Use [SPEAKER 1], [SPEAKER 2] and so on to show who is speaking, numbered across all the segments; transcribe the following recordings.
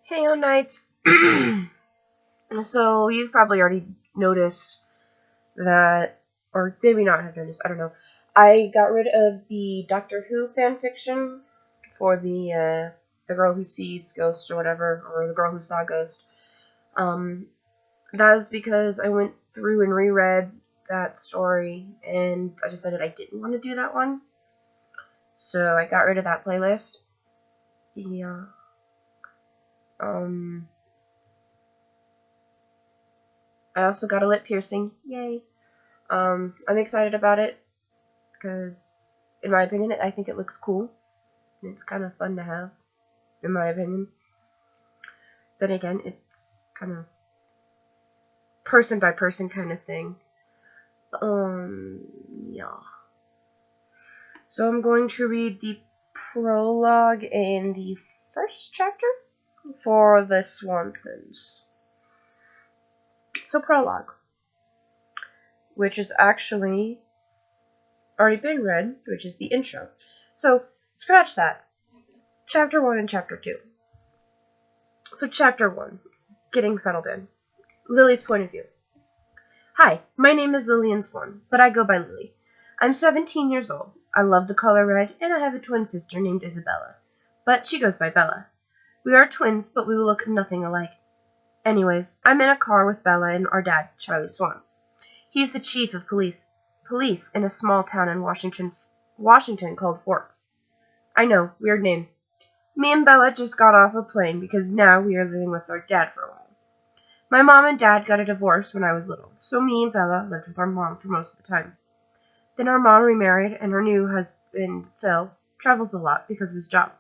[SPEAKER 1] Hey, O Knights. So, you've probably already noticed that, or maybe not have noticed, I don't know. I got rid of the Doctor Who fanfiction for the girl who sees ghosts or whatever, or the girl who saw a ghost. Um, that was because I went through and reread that story, and I decided I didn't want to do that one. So, I got rid of that playlist. Yeah. I also got a lip piercing. Yay. I'm excited about it because, in my opinion, I think it looks cool. And it's kind of fun to have, in my opinion. Then again, it's kind of person by person kind of thing. Yeah. So I'm going to read the prologue in the first chapter for the Swan twins. So prologue, which is actually already been read, which is the intro. So scratch that. Chapter 1 and Chapter 2. So Chapter 1, Getting Settled In. Lily's point of view. Hi, my name is Lillian Swan, but I go by Lily. I'm 17 years old. I love the color red, and I have a twin sister named Isabella, but she goes by Bella. We are twins, but we look nothing alike. Anyways, I'm in a car with Bella and our dad, Charlie Swan. He's the chief of police in a small town in Washington called Forks. I know, weird name. Me and Bella just got off a plane because now we are living with our dad for a while. My mom and dad got a divorce when I was little, so me and Bella lived with our mom for most of the time. Then our mom remarried, and her new husband, Phil, travels a lot because of his job.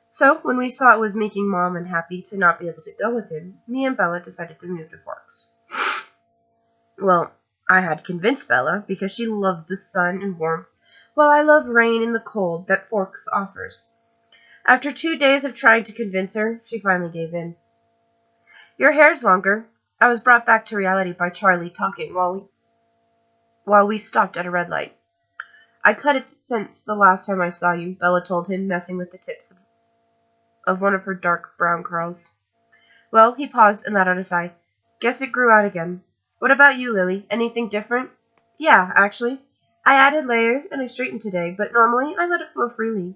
[SPEAKER 1] So, when we saw it was making Mom unhappy to not be able to go with him, me and Bella decided to move to Forks. Well, I had convinced Bella because she loves the sun and warmth, while I love rain and the cold that Forks offers. After 2 days of trying to convince her, she finally gave in. Your hair's longer. I was brought back to reality by Charlie talking while we stopped at a red light. I cut it since the last time I saw you, Bella told him, messing with the tips of one of her dark brown curls. Well, he paused and let out a sigh. Guess it grew out again. What about you, Lily? Anything different? Yeah, actually. I added layers and I straightened today, but normally I let it flow freely.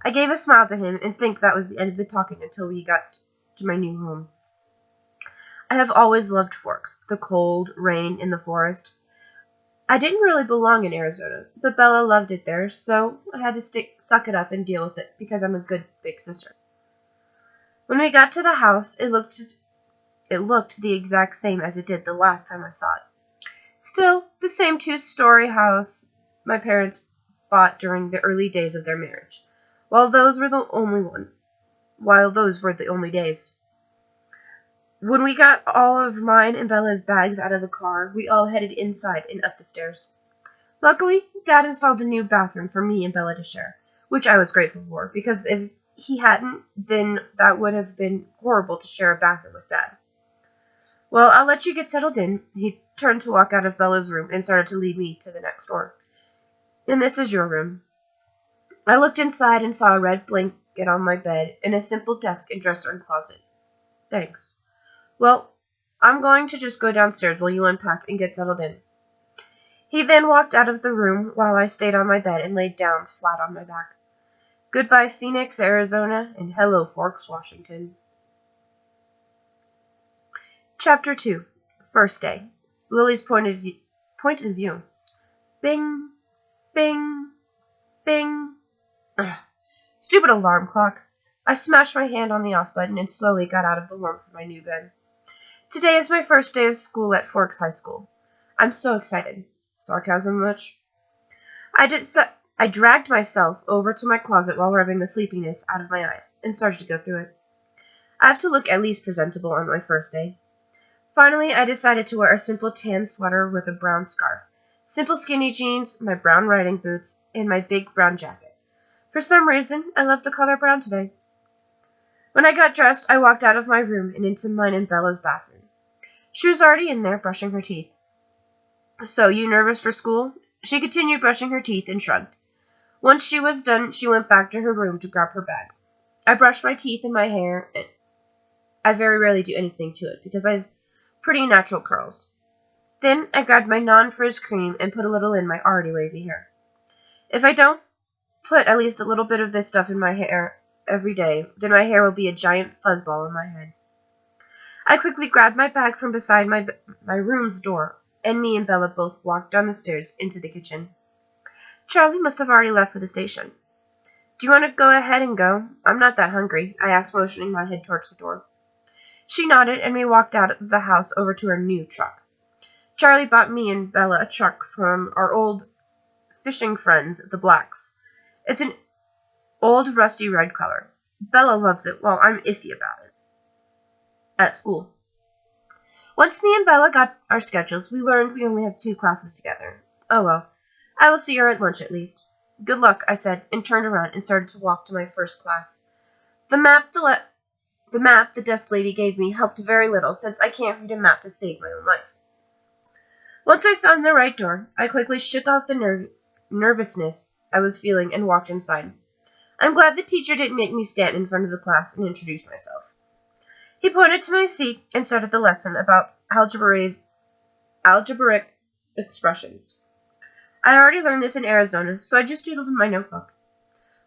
[SPEAKER 1] I gave a smile to him and think that was the end of the talking until we got to my new home. I have always loved Forks, the cold, rain, and the forest. I didn't really belong in Arizona, but Bella loved it there, so I had to suck it up and deal with it because I'm a good big sister. When we got to the house, it looked the exact same as it did the last time I saw it. Still, the same 2-story house my parents bought during the early days of their marriage, while those were the only days. When we got all of mine and Bella's bags out of the car, we all headed inside and up the stairs. Luckily, Dad installed a new bathroom for me and Bella to share, which I was grateful for, because if he hadn't, then that would have been horrible to share a bathroom with Dad. Well, I'll let you get settled in. He turned to walk out of Bella's room and started to lead me to the next door. And this is your room. I looked inside and saw a red blanket on my bed and a simple desk and dresser and closet. Thanks. Well, I'm going to just go downstairs while you unpack and get settled in. He then walked out of the room while I stayed on my bed and laid down flat on my back. Goodbye, Phoenix, Arizona, and hello, Forks, Washington. Chapter 2, First Day. Lily's point of view. Bing, bing, bing. Ugh. Stupid alarm clock. I smashed my hand on the off button and slowly got out of the warmth of my new bed. Today is my first day of school at Forks High School. I'm so excited. Sarcasm much? I dragged myself over to my closet while rubbing the sleepiness out of my eyes and started to go through it. I have to look at least presentable on my first day. Finally, I decided to wear a simple tan sweater with a brown scarf, simple skinny jeans, my brown riding boots, and my big brown jacket. For some reason, I love the color brown today. When I got dressed, I walked out of my room and into mine and Bella's bathroom. She was already in there, brushing her teeth. So, you nervous for school? She continued brushing her teeth and shrugged. Once she was done, she went back to her room to grab her bag. I brushed my teeth and my hair I very rarely do anything to it, because I have pretty natural curls. Then I grabbed my non-frizz cream and put a little in my already wavy hair. If I don't put at least a little bit of this stuff in my hair every day, then my hair will be a giant fuzzball in my head. I quickly grabbed my bag from beside my room's door, and me and Bella both walked down the stairs into the kitchen. Charlie must have already left for the station. Do you want to go ahead and go? I'm not that hungry, I asked, motioning my head towards the door. She nodded, and we walked out of the house over to our new truck. Charlie bought me and Bella a truck from our old fishing friends, the Blacks. It's an old rusty red color. Bella loves it, while I'm iffy about it. At school. Once me and Bella got our schedules, we learned we only have 2 classes together. Oh well. I will see her at lunch at least. Good luck, I said, and turned around and started to walk to my first class. The map the desk lady gave me helped very little, since I can't read a map to save my own life. Once I found the right door, I quickly shook off the nervousness I was feeling and walked inside. I'm glad the teacher didn't make me stand in front of the class and introduce myself. He pointed to my seat and started the lesson about algebraic expressions. I already learned this in Arizona, so I just doodled in my notebook.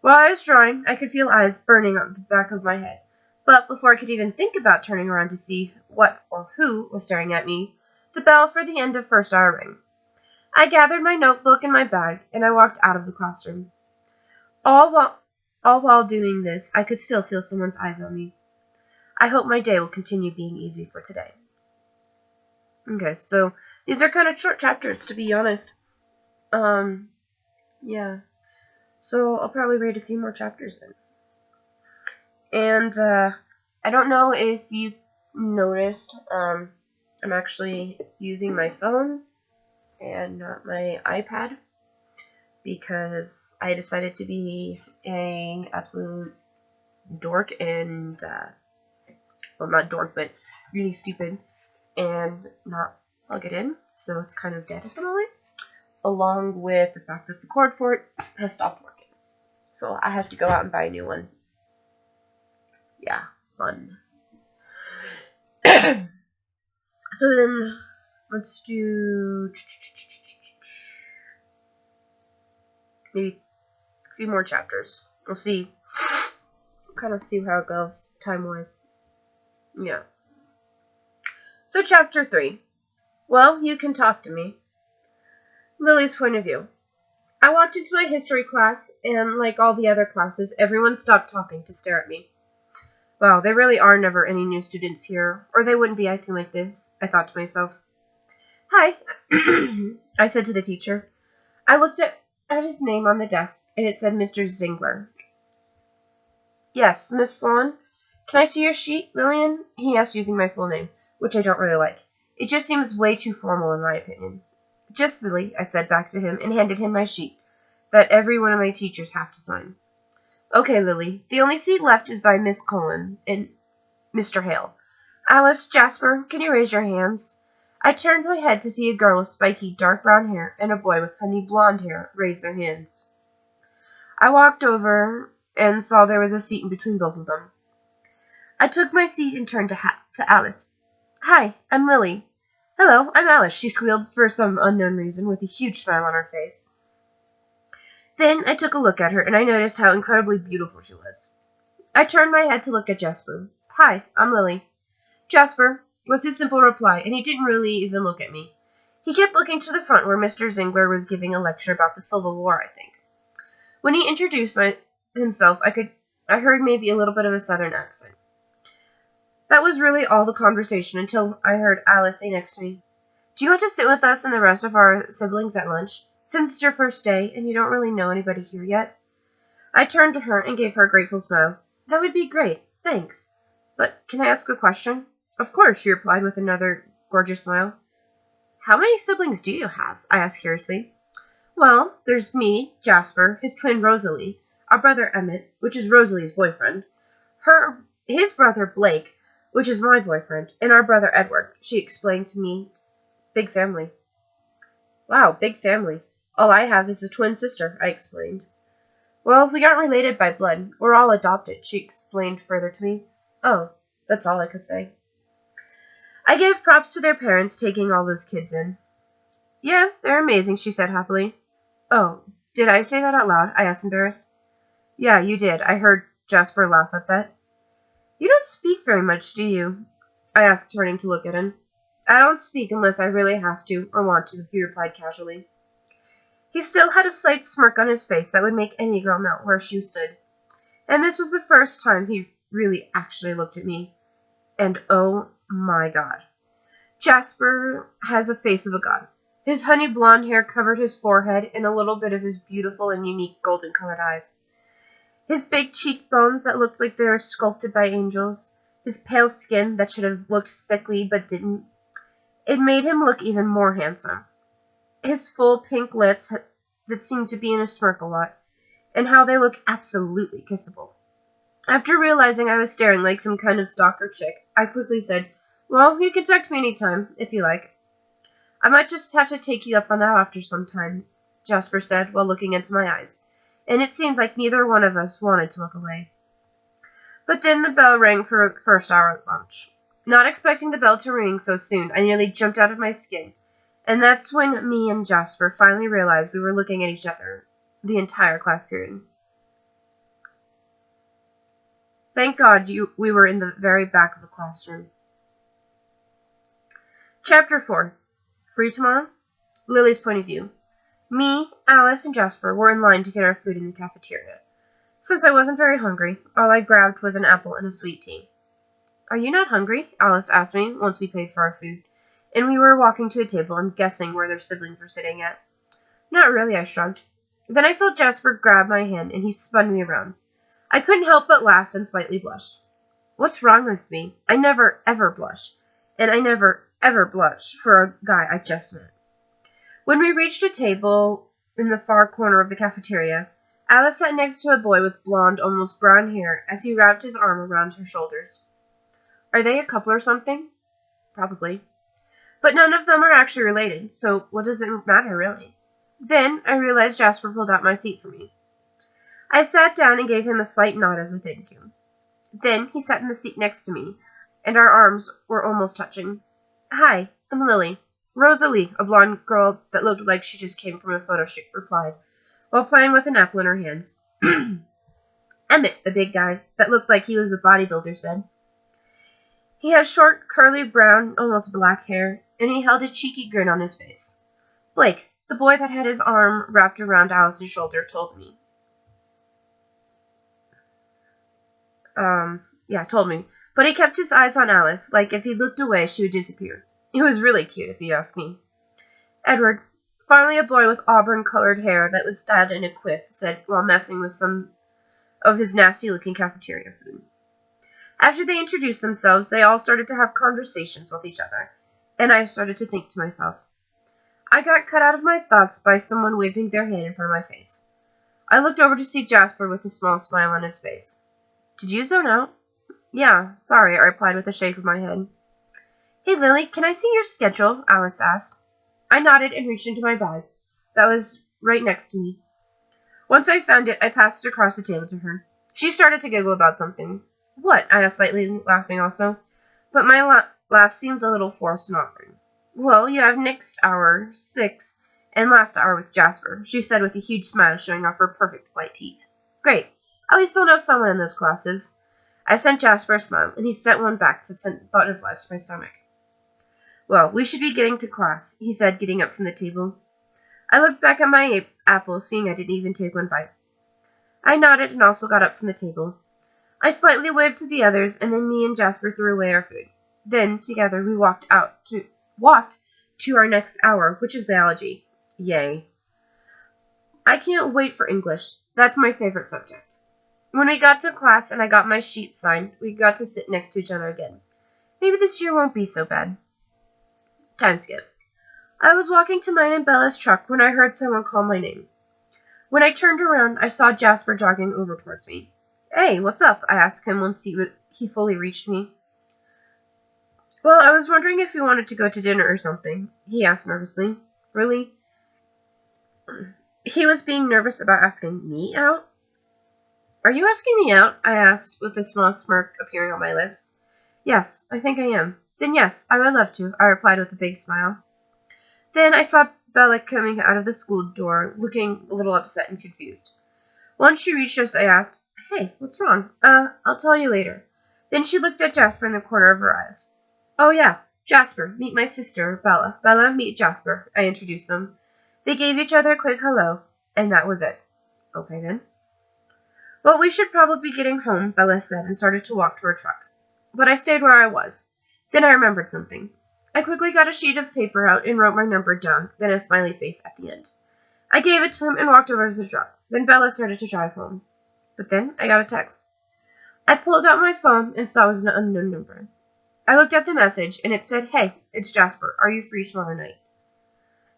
[SPEAKER 1] While I was drawing, I could feel eyes burning on the back of my head, but before I could even think about turning around to see what or who was staring at me, the bell for the end of first hour rang. I gathered my notebook and my bag, and I walked out of the classroom. All while doing this, I could still feel someone's eyes on me. I hope my day will continue being easy for today. Okay, so these are kind of short chapters, to be honest. Yeah. So I'll probably read a few more chapters then. And, I don't know if you noticed, I'm actually using my phone and not my iPad, because I decided to be an absolute dork and, well, not dork, but really stupid, and not plug it in, so it's kind of dead at the moment, along with the fact that the cord for it has stopped working. So I have to go out and buy a new one. Yeah, fun. So then, let's do maybe a few more chapters. We'll see. Kind of see how it goes, time-wise. Yeah. So chapter 3. Well, you can talk to me. Lily's point of view. I walked into my history class, and like all the other classes, everyone stopped talking to stare at me. Wow, there really are never any new students here, or they wouldn't be acting like this, I thought to myself. Hi, I said to the teacher. I looked at his name on the desk, and it said Mr. Zingler. Yes, Miss Swan. Can I see your sheet, Lillian? He asked, using my full name, which I don't really like. It just seems way too formal in my opinion. Just Lily, I said back to him, and handed him my sheet, that every one of my teachers have to sign. Okay, Lily, the only seat left is by Miss Cullen and Mr. Hale. Alice, Jasper, can you raise your hands? I turned my head to see a girl with spiky dark brown hair and a boy with honey blonde hair raise their hands. I walked over and saw there was a seat in between both of them. I took my seat and turned to Alice. Hi, I'm Lily. Hello, I'm Alice, she squealed for some unknown reason with a huge smile on her face. Then I took a look at her, and I noticed how incredibly beautiful she was. I turned my head to look at Jasper. Hi, I'm Lily. Jasper, was his simple reply, and he didn't really even look at me. He kept looking to the front where Mr. Zingler was giving a lecture about the Civil War, I think. When he introduced himself, I heard maybe a little bit of a southern accent. That was really all the conversation until I heard Alice say next to me, Do you want to sit with us and the rest of our siblings at lunch, since it's your first day and you don't really know anybody here yet? I turned to her and gave her a grateful smile. That would be great, thanks. But can I ask a question? Of course, she replied with another gorgeous smile. How many siblings do you have? I asked curiously. Well, there's me, Jasper, his twin Rosalie, our brother Emmett, which is Rosalie's boyfriend, his brother Blake, which is my boyfriend, and our brother Edward, she explained to me. Big family. Wow, big family. All I have is a twin sister, I explained. Well, we aren't related by blood. We're all adopted, she explained further to me. Oh, That's all I could say. I gave props to their parents taking all those kids in. Yeah, they're amazing, she said happily. Oh, did I say that out loud? I asked, embarrassed. Yeah, you did. I heard Jasper laugh at that. You don't speak very much, do you? I asked, turning to look at him. I don't speak unless I really have to or want to, he replied casually. He still had a slight smirk on his face that would make any girl melt where she stood. And this was the first time he really actually looked at me. And oh my god. Jasper has a face of a god. His honey blonde hair covered his forehead and a little bit of his beautiful and unique golden-colored eyes. His big cheekbones that looked like they were sculpted by angels. His pale skin that should have looked sickly but didn't. It made him look even more handsome. His full pink lips that seemed to be in a smirk a lot, and how they look absolutely kissable. After realizing I was staring like some kind of stalker chick, I quickly said, Well, you can talk to me anytime, if you like. I might just have to take you up on that offer sometime, Jasper said while looking into my eyes, and it seemed like neither one of us wanted to look away. But then the bell rang for the first hour at lunch. Not expecting the bell to ring so soon, I nearly jumped out of my skin. And that's when me and Jasper finally realized we were looking at each other the entire class period. Thank God we were in the very back of the classroom. Chapter 4. Free tomorrow? Lily's point of view. Me, Alice, and Jasper were in line to get our food in the cafeteria. Since I wasn't very hungry, all I grabbed was an apple and a sweet tea. Are you not hungry? Alice asked me once we paid for our food, and we were walking to a table and guessing where their siblings were sitting at. Not really, I shrugged. Then I felt Jasper grab my hand, and he spun me around. I couldn't help but laugh and slightly blush. What's wrong with me? I never, ever blush. And I never, ever blush for a guy I just met. When we reached a table in the far corner of the cafeteria, Alice sat next to a boy with blonde, almost brown hair as he wrapped his arm around her shoulders. Are they a couple or something? Probably. But none of them are actually related, so what does it matter, really? Then I realized Jasper pulled out my seat for me. I sat down and gave him a slight nod as a thank you. Then he sat in the seat next to me, and our arms were almost touching. Hi, I'm Lily. Rosalie, a blonde girl that looked like she just came from a photo shoot, replied, while playing with an apple in her hands. Emmett, the big guy that looked like he was a bodybuilder, said. He has short, curly brown, almost black hair, and he held a cheeky grin on his face. Blake, the boy that had his arm wrapped around Alice's shoulder, told me. Told me. But he kept his eyes on Alice, like if he looked away, she would disappear. He was really cute, if you ask me. Edward, finally a boy with auburn-colored hair that was styled in a quiff, said while messing with some of his nasty-looking cafeteria food. After they introduced themselves, they all started to have conversations with each other, and I started to think to myself. I got cut out of my thoughts by someone waving their hand in front of my face. I looked over to see Jasper with a small smile on his face. Did you zone out? Yeah, sorry, I replied with a shake of my head. Hey, Lily, can I see your schedule? Alice asked. I nodded and reached into my bag. That was right next to me. Once I found it, I passed it across the table to her. She started to giggle about something. What? I asked slightly, laughing also. But my laugh seemed a little forced and awkward. Well, you have next hour, 6, and last hour with Jasper, she said with a huge smile showing off her perfect white teeth. Great. At least I'll know someone in those classes. I sent Jasper a smile, and he sent one back that sent butterflies to my stomach. Well, we should be getting to class, he said, getting up from the table. I looked back at my apple, seeing I didn't even take one bite. I nodded and also got up from the table. I slightly waved to the others, and then me and Jasper threw away our food. Then, together, we walked to our next hour, which is biology. Yay. I can't wait for English. That's my favorite subject. When we got to class and I got my sheet signed, we got to sit next to each other again. Maybe this year won't be so bad. Time skip. I was walking to mine and Bella's truck when I heard someone call my name. When I turned around, I saw Jasper jogging over towards me. Hey, what's up? I asked him once he fully reached me. Well, I was wondering if you wanted to go to dinner or something, he asked nervously. Really? He was being nervous about asking me out? Are you asking me out? I asked with a small smirk appearing on my lips. Yes, I think I am. Then yes, I would love to, I replied with a big smile. Then I saw Bella coming out of the school door, looking a little upset and confused. Once she reached us, I asked, "Hey, what's wrong?" I'll tell you later." Then she looked at Jasper in the corner of her eyes. "Oh yeah, Jasper, meet my sister, Bella. Bella, meet Jasper," I introduced them. They gave each other a quick hello, and that was it. Okay then. "Well, we should probably be getting home," Bella said, and started to walk to her truck. But I stayed where I was. Then I remembered something. I quickly got a sheet of paper out and wrote my number down, then a smiley face at the end. I gave it to him and walked over to the truck. Then Bella started to drive home. But then I got a text. I pulled out my phone and saw it was an unknown number. I looked at the message, and it said, "Hey, it's Jasper. Are you free tomorrow night?"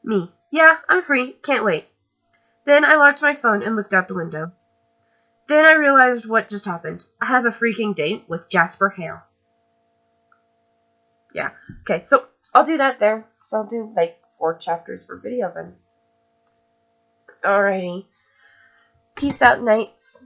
[SPEAKER 1] Me. "Yeah, I'm free. Can't wait." Then I locked my phone and looked out the window. Then I realized what just happened. I have a freaking date with Jasper Hale. Yeah. Okay, so I'll do that there. So I'll do like 4 chapters per video then. Alrighty. Peace out, knights.